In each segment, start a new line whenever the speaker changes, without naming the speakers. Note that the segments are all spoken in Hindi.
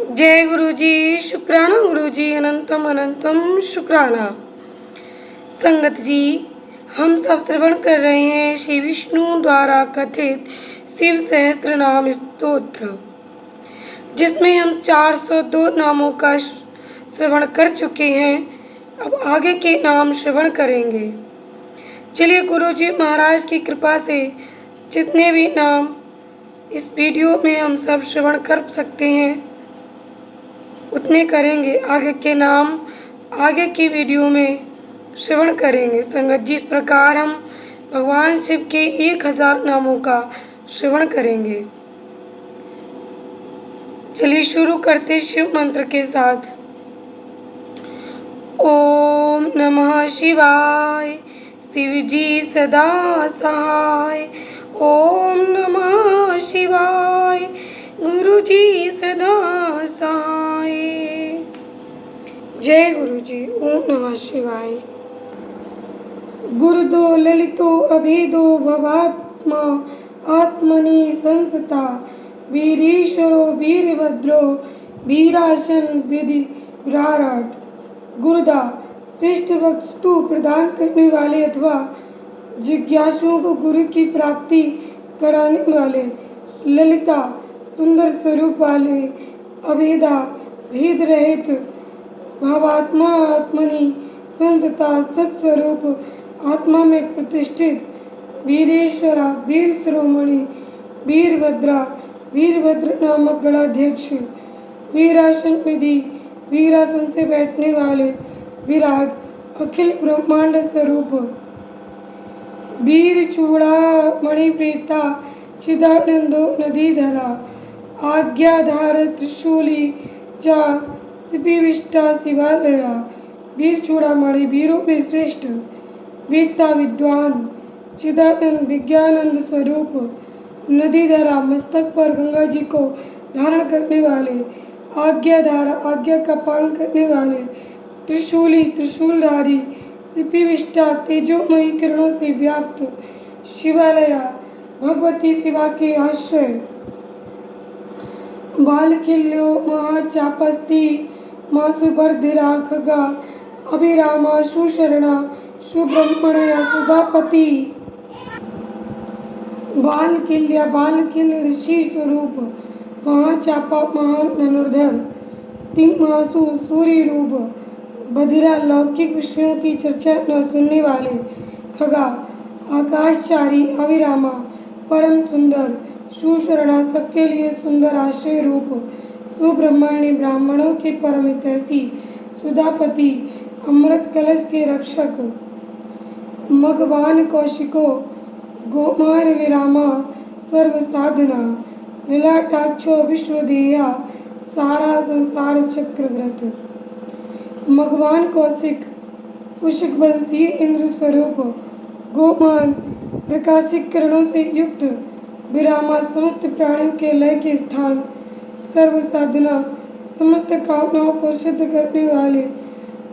जय गुरु जी। शुक्राना गुरु जी, अनंतम अनंतम शुक्राना। संगत जी, हम सब श्रवण कर रहे हैं श्री विष्णु द्वारा कथित शिव सहस्त्र नाम स्तोत्र, जिसमें हम 402 नामों का श्रवण कर चुके हैं। अब आगे के नाम श्रवण करेंगे। चलिए, गुरु जी महाराज की कृपा से जितने भी नाम इस वीडियो में हम सब श्रवण कर सकते हैं उतने करेंगे। आगे के नाम आगे की वीडियो में श्रवण करेंगे। संगत जी, इस प्रकार हम भगवान शिव के 1000 नामों का श्रवण करेंगे। चलिए शुरू करते शिव मंत्र के साथ। ओम नमः शिवाय, शिव जी सदा सहाय। ओम नमः शिवाय, गुरु जी सदा सहाय। जय गुरु जी। ओम नमः शिवाय। गुरुदो ललितो अभिदो भवात्मा, आत्मनि संसता वीरीश्वरो वीरभद्रो वीरासन विधि विराट। गुरुदा श्रेष्ठ वस्तु प्रदान करने वाले अथवा जिज्ञासुओं को गुरु की प्राप्ति कराने वाले। ललिता सुंदर स्वरूप वाले। अभेदा भेद रहित। भावात्मा आत्मनि संसता सत्स्वरूप आत्मा में प्रतिष्ठित। वीरेश्वरा वीर शिरोमणि। वीरभद्रा वीरभद्र नामक गणाध्यक्ष। वीरासन विधि वीरासन से बैठने वाले। विराट अखिल ब्रह्मांड स्वरूप। वीर चूड़ा मणिप्रीता चिदानंदो नदीधरा। आज्ञाधार त्रिशूली जा शिविष्टा शिवालया। वीर चूड़ामणि वीरों में श्रेष्ठ। वेत्ता विद्वान। चिदानंद विज्ञानंद स्वरूप। नदीधरा मस्तक पर गंगा जी को धारण करने वाले। आज्ञाधारा आज्ञा का पालन करने वाले। त्रिशूली त्रिशूलधारी। शिविष्टा तेजोमयी किरणों से व्याप्त। शिवालया भगवती शिवा के आश्रय। बालखिल्यो महाचापस्ती मासुबर्धिरा खगा। अभिरामा सुशरणा सुब्रह्मण्य सुधापति। बालखिल्या बालखिल ऋषि स्वरूप। महाचापा महान धनुर्धर। तिम्मासु सूर्य रूप। बधिरा लौकिक विषयों की चर्चा न सुनने वाले। खगा आकाशचारी। अभिरामा परम सुंदर। सुशरणा सबके लिए सुंदर आश्रय रूप। सुब्रह्मण्य ब्राह्मणों के परम हितैषी। सुधापति अमृत कलश के रक्षक। मघवान कौशिको गोमार विरामा सर्व साधना। लीलाटाक्षो विश्वदेहा सारा संसार चक्रव्रत। मघवान कौशिक कुशिक वंशीय इंद्र स्वरूप। गोमान प्रकाशिक किरणों से युक्त। विरामा समस्त प्राणियों के लय के स्थान। सर्व साधना समस्त कामनाओं को सिद्ध करने वाले।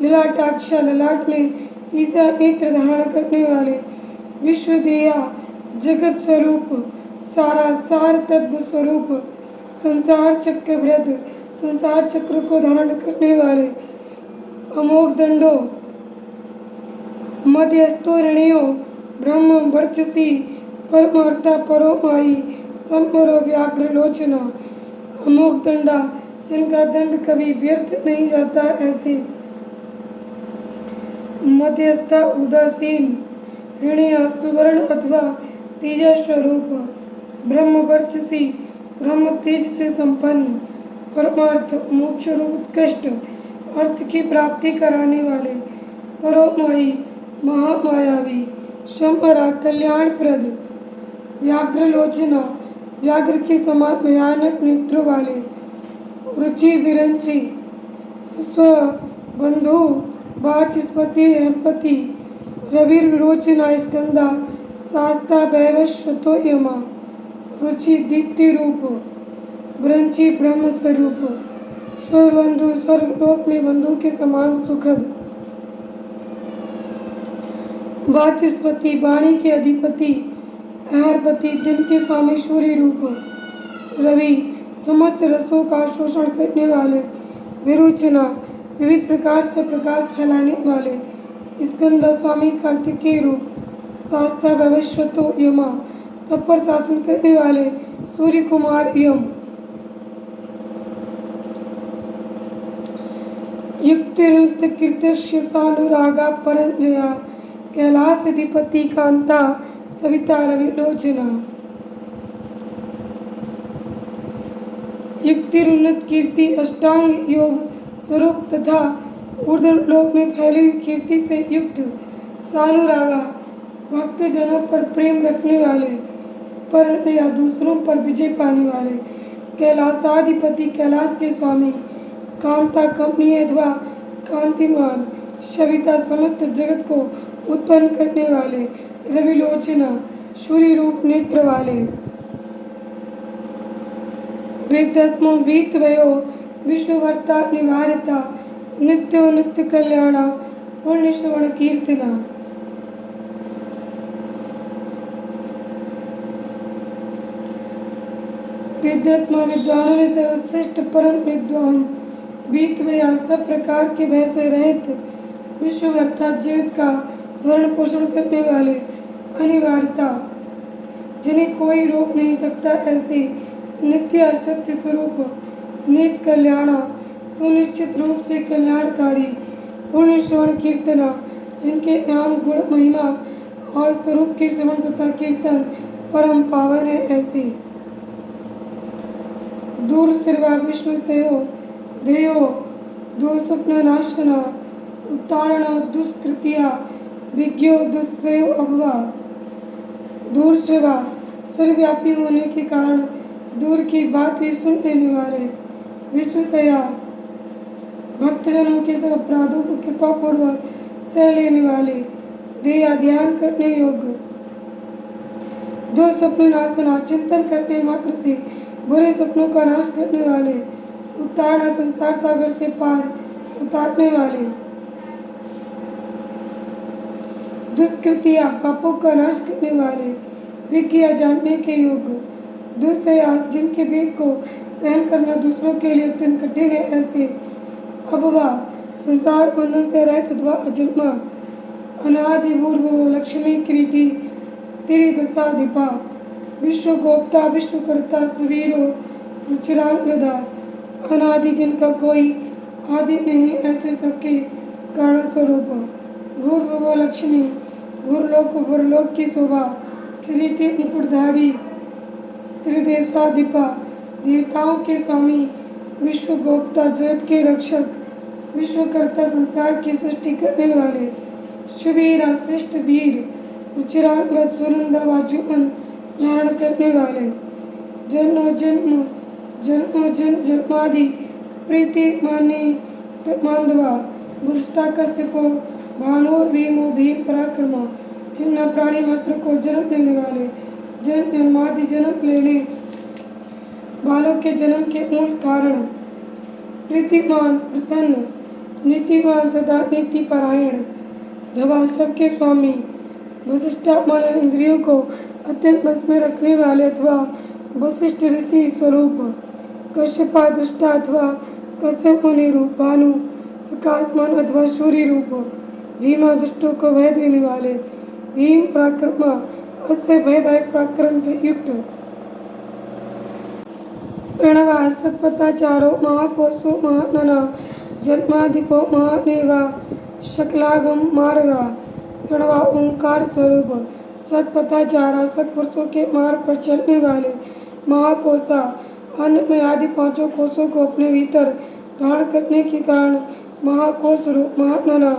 लीलाटाक्षा ललाट में तीसरा नेत्र धारण करने वाले। विश्वदेहा जगत स्वरूप। सारा सार तत्व स्वरूप। संसार चक्रव्रत संसार चक्र को धारण करने वाले। अमोघ दंडो मध्यस्थो ऋणियो ब्रह्म वर्चसी परमार्था परोमाई संपरो व्याघ्र लोचना। अमोघ दंडा जिनका दंड कभी व्यर्थ नहीं जाता ऐसे। मध्यस्था उदासीन। ऋणिया सुवर्ण अथवा तेजा स्वरूप। ब्रह्म वर्चसी ब्रह्म तेज से संपन्न। परमार्थ मोक्ष रूप उत्कृष्ट अर्थ की प्राप्ति कराने वाले। परोमाई महामायावी। शंभरा कल्याणप्रद। व्याघ्र लोचना व्याघ्र के समान भयानक नेत्रों वाले। रुचि विरंची स्वबंधु वाचस्पति रहपति। रवि विरोचना स्कंदा शास्ता वैवस्वतो यमा। रुचि दीप्ति रूप। विरंची ब्रह्म स्वरूप। स्वबंधु स्वर्गलोक में बंधु के समान सुखद। वाचस्पति वाणी के अधिपति। अहरपति दिन के स्वामी सूर्य रूप। रवि समस्त रसों का शोषण करने वाले, विरोचना, विविध प्रकार से प्रकाश फैलाने वाले, स्कंद स्वामी कार्तिकेय रूप, शास्ता भविष्यतो यमा, सब पर शासन करने वाले सूर्य कुमार यम, युक्तिरुक्त कीर्तक्ष्य सानुरागा परंजया, कैलासधिपति कांता सविता रविलोचना, युक्तिरुन्नत कीर्ति अष्टांग योग स्वरूप तथा ऊर्ध्वलोक में फैली हुई कीर्ति से युक्त सानुरागा, भक्त जनों पर प्रेम रखने वाले, पर या दूसरों पर विजय पाने वाले, कैलासाधिपति कैलाश के स्वामी, कांता कमनीय अथवा कांतिमान, सविता समस्त जगत को उत्पन्न करने वाले, रविलोचना सूर्य रूप नेत्र वाले, वेदात्मो भीतवयो विश्ववर्ता निवारता, नित्यो नित्य कल्याणा पुण्य श्रवण कीर्तना, वेदात्मा विद्वानों में सर्वश्रेष्ठ परम विद्वान, भीतवया सब प्रकार के भय से रहित, विश्ववर्ता जगत का भरण पोषण करने वाले, अनिवार्यता जिन्हें कोई रोक नहीं सकता ऐसे, नित्य सत्य स्वरूप, नित्य कल्याणा सुनिश्चित रूप से कल्याणकारी, पुण्य श्रवण कीर्तना जिनके नाम गुण महिमा और स्वरूप के श्रवण तथा कीर्तन परम पावन है ऐसे, दूर सर्वा विश्व सेहो देयो दो स्वप्न नाशना, उत्तारण दुष्कृतिया विज्ञो दुस्सयो अभवा, दूर सेवा सर्वव्यापी होने के कारण दूर की बात भी सुन लेने वाले, विश्वसया भक्तजनों के सब अपराधों को कृपा पूर्वक सह लेने वाले, दया ध्यान करने योग्य, दो स्वप्न नाशना चिंतन करने मात्र से बुरे स्वप्नों का नाश करने वाले, उत्तारण संसार सागर से पार उतारने वाले, दुष्कृतियाँ पापों का नाश करने वाले, विज्ञा जानने के योग्य, दुस्सयास जिनके वेग को सहन करना दूसरों के लिए अत्यंत कठिन है ऐसे, अबवा संसार बंधन से रहित अथवा अजन्मा, अनादि पूर्व लक्ष्मी किरीटी त्रिदशाधिपा, विश्व गोप्ता विश्वकर्ता सुवीरो रुचिरांगदा, अनादि जिनका कोई आदि नहीं ऐसे सबके कारण स्वरूप, भूर्भुव लक्ष्मी भूर्लोक भूर्लोक की शोभा, किरीटी मुकुटधारी त्रिदेशाधिपा, देवताओं के स्वामी, विश्व गोप्ता जगत के रक्षक, विश्वकर्ता संसार की सृष्टि करने वाले, शुभीरा श्रेष्ठ वीर, रुचिरांग सुरंदर वाजुअन धारण करने वाले, जन्म जन्म जन्मादि प्रीति मानी मांडवा, दुष्टा कश्यपो भानुर भीमो भीम पराक्रमा, जिन्ना प्राणी मात्र को जन्म देने वाले, जन्मादि जन्म लेने बालों के जन्म के मूल कारण, प्रीतिमान प्रसन्न, नीतिमान सदा नीति परायण, धवा सबके स्वामी, वशिष्ठा माना इंद्रियों को अत्यंत बस में रखने वाले अथवा वशिष्ठ ऋषि स्वरूप, कश्यपा दृष्टा अथवा कश्यप मुनि रूप, भानु प्रकाशमान अथवा सूर्य रूप, भीमा दुष्टों को भय देने वाले, भीम पराक्रमा अस्य भयदायक पराक्रम से युक्त, प्रणवा सत्पथाचारो महाकोशो महानना, जन्माधिपो महादेवा शकलागम मार्गा, प्रणवा ओंकार स्वरूप, सत्पथाचारा सत्पुरुषों के मार्ग पर चलने वाले, महाकोशा अन्न में आदि पांचों कोशों को अपने भीतर धारण करने के कारण महाकोश रूप, महानना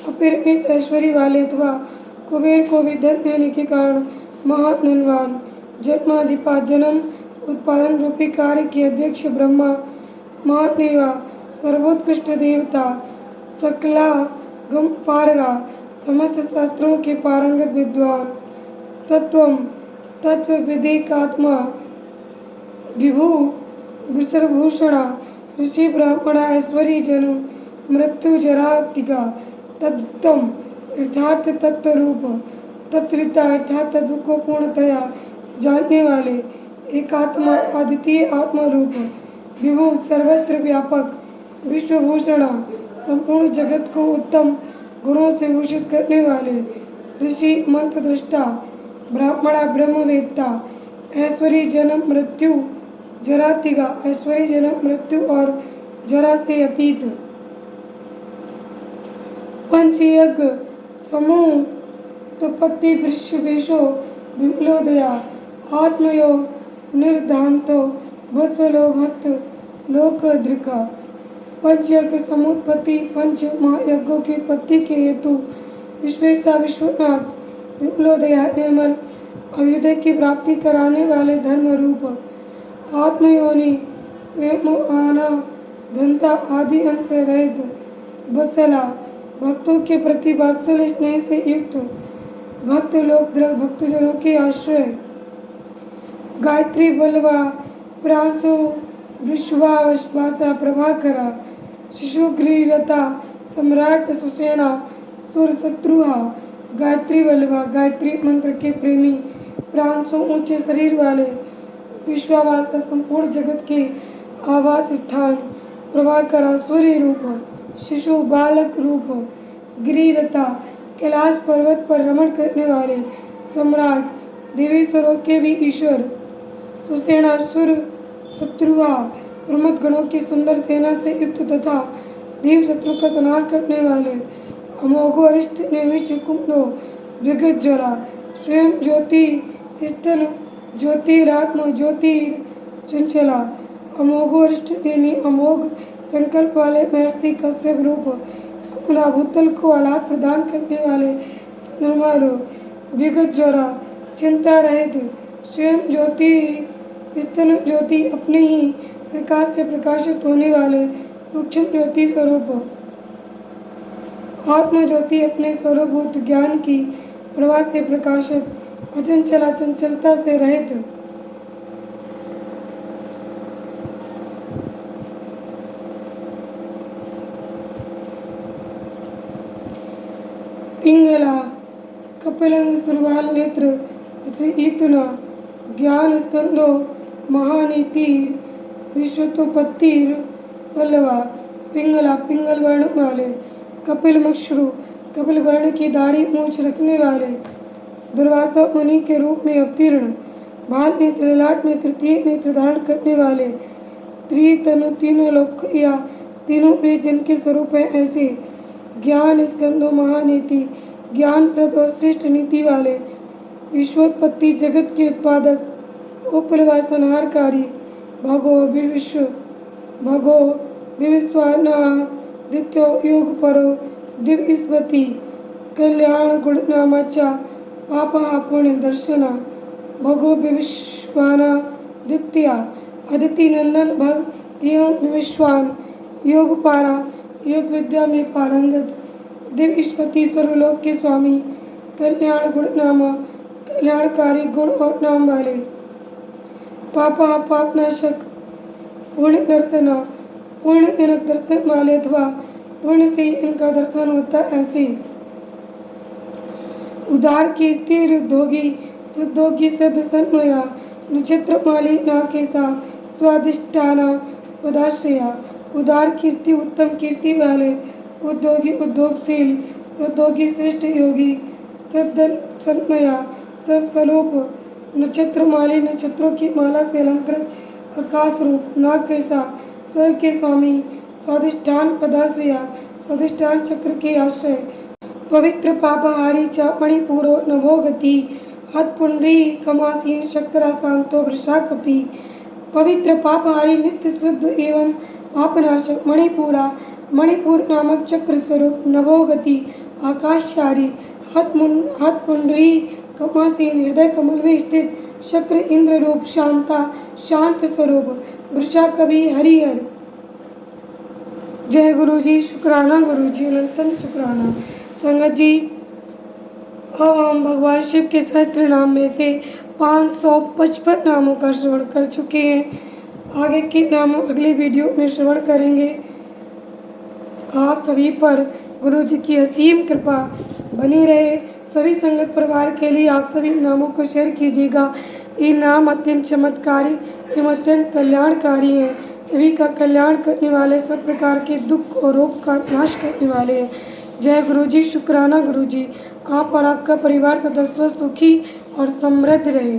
अपरिमित ऐश्वर्य वाले अथवा कुबेर को भी धन देने के कारण महाधनवान, जन्माधिपा जन्म उत्पादन रूपी कार्य के अध्यक्ष ब्रह्मा, महादेवा सर्वोत्कृष्ट देवता, सकला गम पारगा समस्त शास्त्रों के पारंगत विद्वान, तत्वम तत्व विदेकात्मा, विभु विसर्भूषणा ऋषि ब्राह्मणा ऐश्वर्य जन मृत्यु जरातिका, तत्तम अर्थात तत्व रूप, तत्विता अर्थात तत्व को पूर्णतया जानने वाले, एकात्मा अद्वितीय आत्मा रूप, विभु सर्वस्त्र व्यापक, विश्वभूषण, संपूर्ण जगत को उत्तम गुणों से भूषित करने वाले, ऋषि मंत्र दृष्टा, ब्राह्मणा ब्रह्मवेत्ता, ऐश्वर्य जन्म मृत्यु जरातिगा, ऐश्वर्य जन्म मृत्यु और जरा से अतीत, पंचयज्ञ समूह तुपत्ति वृषभेशो विमलोदया, आत्मयोग निर्धांतो वत्सलो भक्त लोकदृका, पंचयज्ञ समुत्पत्ति, पंच महायज्ञों की उत्पत्ति के हेतु विश्वेशा विश्वनाथ विमलोदया निर्मल अभ्युदय की प्राप्ति कराने वाले धर्म रूप, आत्मयोनि स्वयं आना धनता आदि अंत से रहित, वत्सला भक्तों के प्रति वात्सल्य स्नेह से युक्त, भक्त लोक द्रव भक्तजनों के आश्रय, गायत्री बलवा प्रांशु विश्वावश्वासा प्रभाकरा, शिशुग्रीरता सम्राट सुसेना सुर शत्रुहा, गायत्री बलवा गायत्री मंत्र के प्रेमी, प्रांशु ऊंचे शरीर वाले, विश्वावासा संपूर्ण जगत के आवास स्थान, प्रभाकरा सूर्य रूप, शिशु बालक रूप, गिरिरता कैलाश पर्वत पर रमण करने वाले, सम्राट देवेश्वरों के भी ईश्वर, सुसेना सुर शत्रुहा प्रमथ गणों की सुंदर सेना से युक्त तथा देव शत्रु का संहार करने वाले, अमोघो अरिष्ट निमिष कुंडो विगत ज्वरा, स्वयं ज्योति स्तन ज्योतिरात्मा ज्योति चंचला, अमोघो अरिष्ट नेमी अमोघ संकल्प वाले महर्षि कश्यप रूप, भूतल को आह्लाद प्रदान करने वाले चंद्रमा रूप, विगत ज्वरा चिंता रहित, स्वयं ज्योति स्तन ज्योति अपने ही प्रकाश से प्रकाशित होने वाले सूक्ष्म ज्योति स्वरूप, आत्मा ज्योति अपने स्वरूपभूत ज्ञान की प्रवाह से प्रकाशित, अचंचला चंचलता से रहित, पिंगला कपिलन सुरवाल नेत्र श्री इतना ज्ञान स्कंदो महानीति विश्वतोपत्तिर पल्लवा, पिंगला पिंगल वर्ण वाले, कपिल मक्षरु कपिल वर्ण की दाढ़ी मूछ रखने वाले, दुर्वासा मुनि के रूप में अवतीर्ण, बाल नेत्र ललाट में तृतीय नेत्र धारण करने वाले, त्रितनु तीनों लोक या तीनों वेद जिनके स्वरूप है ऐसे, ज्ञान स्कंदो महानीति ज्ञानप्रद और श्रेष्ठ नीति वाले, विश्वोत्पत्ति जगत के उत्पादक, उपलवा संहारकारी, भगो विविश्वानादित्यो योग परो दिव्यस्पति, कल्याण गुणनामाचा पापा पुण्य दर्शना, भगो विविश्वानादित्या अदिति नंदन भग एवं विविश्वान योग पारा योग विद्या में पारंगत, दिव्यस्पति सर्वलोक के स्वामी, कल्याण गुणनामा कल्याणकारी गुण और नाम वाले, पापा पापनाशक, पुण्य दर्शना पुण्य जनक दर्शन वाले अथवा पुण्य से इनका दर्शन होता ऐसे, उदार कीर्ति रुद्धोगी सिद्धोगी सिद्ध सन्मया, नक्षत्र माली नाकेसा स्वादिष्टाना पदाश्रया, उदार कीर्ति उत्तम कीर्ति वाले, उद्योगी उद्योगशील, सद्योगी श्रेष्ठ योगी, सिद्ध सन्मया सत्स्वरूप, नक्षत्र माली नक्षत्रों की माला से अलंकृत आकाश रूप, नाग कैसा स्वर्ग के स्वामी, स्वादिष्ठान पदाश्रया स्वादिष्ठान चक्र के आश्रय, पवित्र पापहारी च मणिपूरो नभोगति, हतपुंड्री कमासीन शक्रा शांतो वृषाकपि, पवित्र पापहारी नित्य शुद्ध एवं पापनाशक मणिपुर नामक चक्र स्वरूप, नभोगति आकाशचारी, हतपुंड्री कमासीन हृदय कमल में स्थित शक्र इंद्र रूप, शांता शांत स्वरूप, वृषा कवि हरिहर। जय गुरु जी, शुक्राना गुरु जी, अनंतम शुक्राना। संगत जी, अब हम भगवान शिव के सहस्त्र नाम में से 555 नामों का श्रवण कर चुके हैं। आगे के नाम अगले वीडियो में श्रवण करेंगे। आप सभी पर गुरु जी की असीम कृपा बनी रहे। सभी संगत परिवार के लिए आप सभी नामों को शेयर कीजिएगा। ये नाम अत्यंत चमत्कारी एवं अत्यंत कल्याणकारी हैं। सभी का कल्याण करने वाले, सब प्रकार के दुख और रोग का नाश करने वाले हैं। जय गुरु जी, शुक्राना गुरु जी। आप और आपका परिवार सदस्य सुखी और समृद्ध रहे।